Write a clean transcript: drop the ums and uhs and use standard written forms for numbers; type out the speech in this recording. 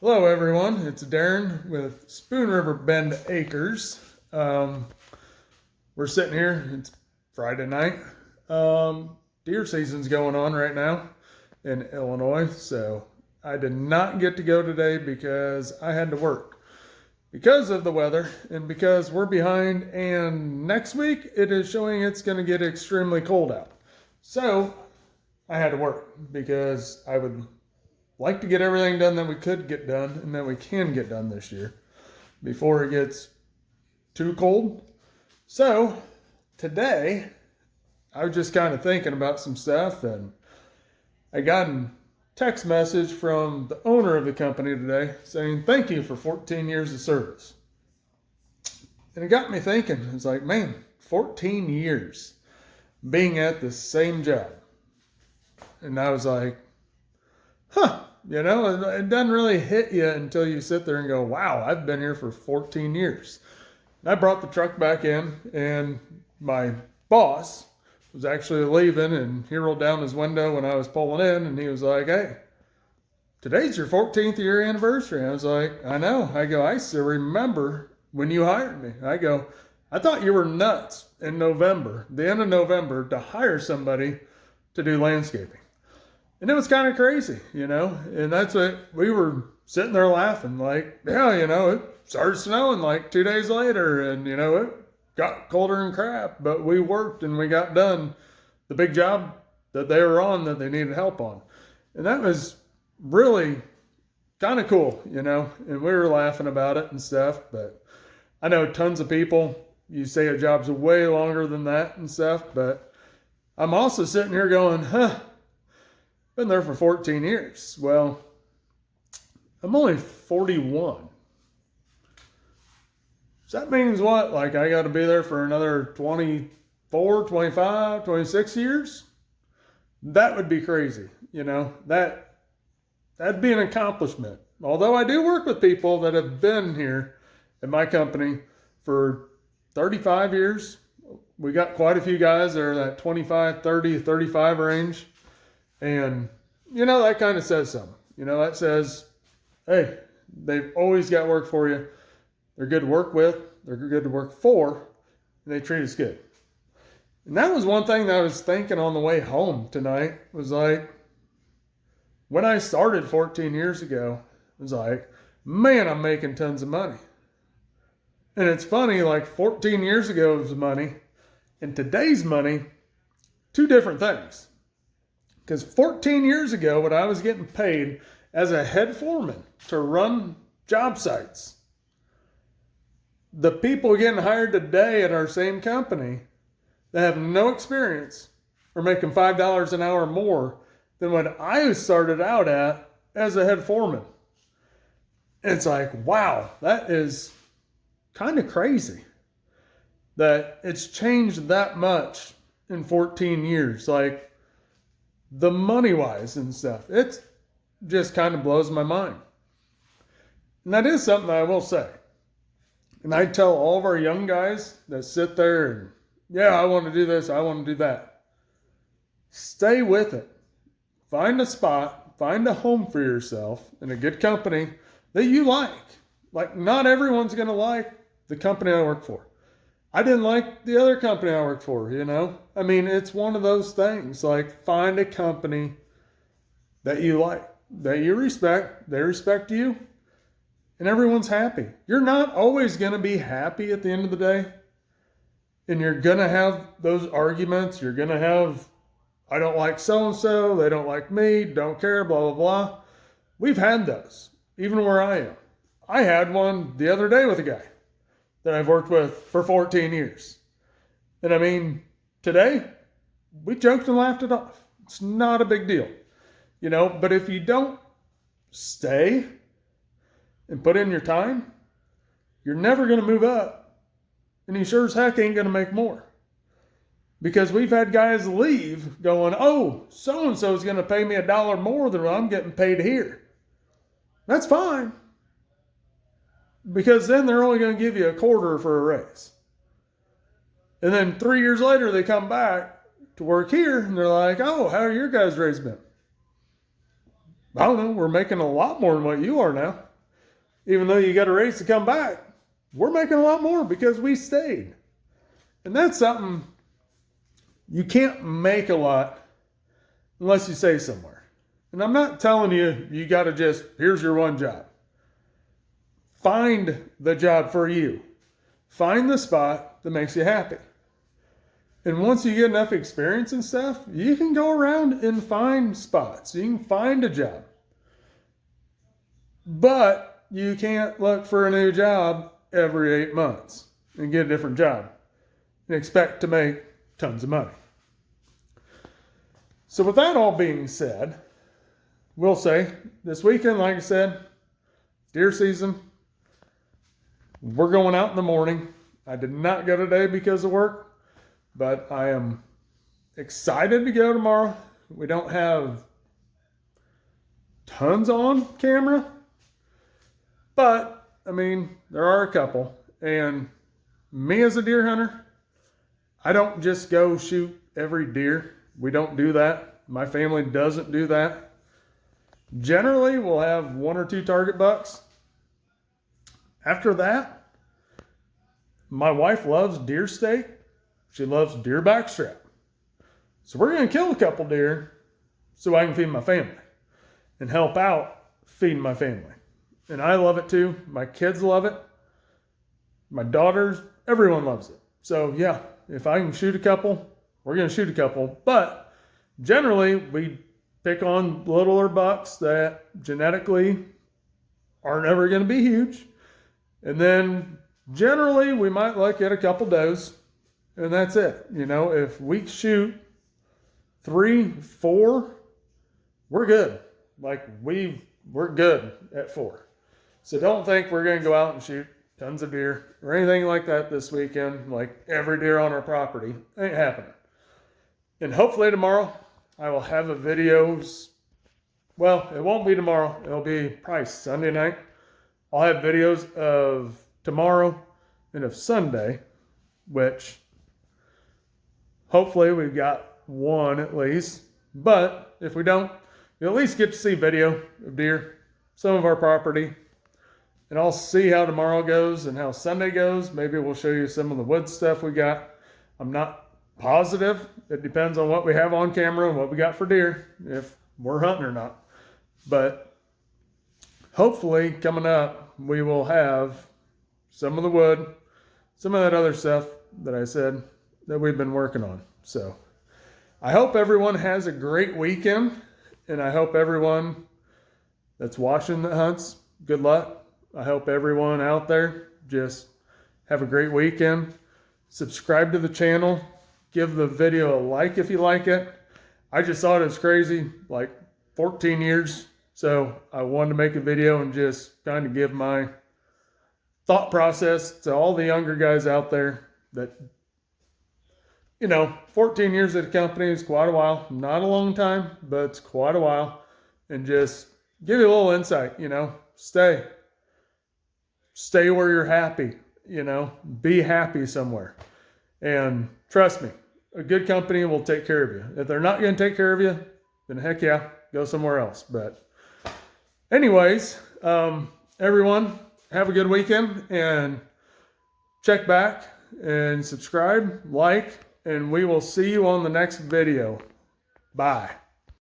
Hello, everyone. It's Darren with Spoon River Bend Acres. We're sitting here. It's Friday night. Deer season's going on right now in Illinois, so I did not get to go today because I had to work because of the weather and because we're behind. And next week it is showing it's going to get extremely cold out. So I had to work because I would like to get everything done that we could get done and that we can get done this year before it gets too cold. So today, I was just kind of thinking about some stuff, and I got a text message from the owner of the company today saying, "Thank you for 14 years of service." And it got me thinking. It's like, man, 14 years being at the same job. And I was like, huh. It doesn't really hit you until you sit there and go, wow, I've been here for 14 years. And I brought the truck back in, and my boss was actually leaving, and he rolled down his window when I was pulling in, and he was like, "Hey, today's your 14th year anniversary." I was like, "I know." I go, "I still remember when you hired me." I go, "I thought you were nuts in November, the end of November, to hire somebody to do landscaping." And it was kind of crazy. And that's what we were sitting there laughing, like, yeah, it started snowing like 2 days later, and, it got colder than crap, but we worked and we got done the big job that they were on that they needed help on. And that was really kind of cool, and we were laughing about it and stuff. But I know tons of people, you say a job's way longer than that and stuff, but I'm also sitting here going, been there for 14 years. Well, I'm only 41. So that means what? Like I got to be there for another 24, 25, 26 years? That would be crazy. That'd be an accomplishment. Although I do work with people that have been here at my company for 35 years. We got quite a few guys that are that 25, 30, 35 range. And, that kind of says something. That says, hey, they've always got work for you. They're good to work with. They're good to work for. And they treat us good. And that was one thing that I was thinking on the way home tonight. Was like, when I started 14 years ago, it was like, man, I'm making tons of money. And it's funny, like 14 years ago was money. And today's money, two different things. Because 14 years ago, when I was getting paid as a head foreman to run job sites, the people getting hired today at our same company that have no experience are making $5 an hour more than what I started out at as a head foreman. It's like, wow, that is kind of crazy that it's changed that much in 14 years. Like, the money wise and stuff, it just kind of blows my mind. And that is something that I will say. And I tell all of our young guys that sit there and, yeah, I want to do this, I want to do that. Stay with it. Find a spot, find a home for yourself in a good company that you like. Like, not everyone's going to like the company I work for. I didn't like the other company I worked for, I mean, it's one of those things. Like, find a company that you like, that you respect, they respect you, and everyone's happy. You're not always going to be happy at the end of the day. And you're going to have those arguments. You're going to have, I don't like so-and-so, they don't like me, don't care, blah, blah, blah. We've had those, even where I am. I had one the other day with a guy that I've worked with for 14 years. And I mean, today, we joked and laughed it off. It's not a big deal. But if you don't stay and put in your time, you're never going to move up. And you sure as heck ain't going to make more. Because we've had guys leave going, oh, so-and-so is going to pay me $1 more than what I'm getting paid here. That's fine. Because then they're only going to give you a quarter for a raise. And then 3 years later, they come back to work here, and they're like, oh, how are your guys' raise been? I don't know. We're making a lot more than what you are now. even though you got a raise to come back, we're making a lot more because we stayed. And that's something you can't make a lot unless you stay somewhere. And I'm not telling you, you got to just, here's your one job. Find the job for you. Find the spot that makes you happy. And once you get enough experience and stuff, you can go around and find spots. You can find a job. But you can't look for a new job every 8 months and get a different job and expect to make tons of money. So with that all being said, we'll say this weekend, like I said, deer season. We're going out in the morning. I did not go today because of work, but I am excited to go tomorrow. We don't have tons on camera, but I mean, there are a couple. And me as a deer hunter, I don't just go shoot every deer. We don't do that. My family doesn't do that. Generally, we'll have 1 or 2 target bucks. After that, my wife loves deer steak. She loves deer backstrap. So we're going to kill a couple deer so I can feed my family and help out feeding my family. And I love it too. My kids love it. My daughters, everyone loves it. So yeah, if I can shoot a couple, we're going to shoot a couple. But generally, we pick on littler bucks that genetically aren't ever going to be huge. And then generally, we might look at a couple does, and that's it. You know, if we shoot 3, 4, we're good. Like we're good at 4. So don't think we're going to go out and shoot tons of deer or anything like that this weekend, like every deer on our property. Ain't happening. And hopefully tomorrow I will have a video. Well, it won't be tomorrow. It'll be probably Sunday night. I'll have videos of tomorrow and of Sunday, which hopefully we've got one at least. But if we don't, you'll at least get to see video of deer, some of our property. And I'll see how tomorrow goes and how Sunday goes. Maybe we'll show you some of the wood stuff we got. I'm not positive. It depends on what we have on camera and what we got for deer, if we're hunting or not. But hopefully coming up, we will have some of the wood, some of that other stuff that I said that we've been working on. So I hope everyone has a great weekend, and I hope everyone that's watching the hunts, good luck. I hope everyone out there just have a great weekend. Subscribe to the channel. Give the video a like if you like it. I just thought it was crazy, like 14 years. So I wanted to make a video and just kind of give my thought process to all the younger guys out there that, 14 years at a company is quite a while. Not a long time, but it's quite a while. And just give you a little insight, Stay where you're happy, be happy somewhere. And trust me, a good company will take care of you. If they're not going to take care of you, then heck yeah, go somewhere else. But anyways, everyone, have a good weekend and check back and subscribe, like, and we will see you on the next video. Bye.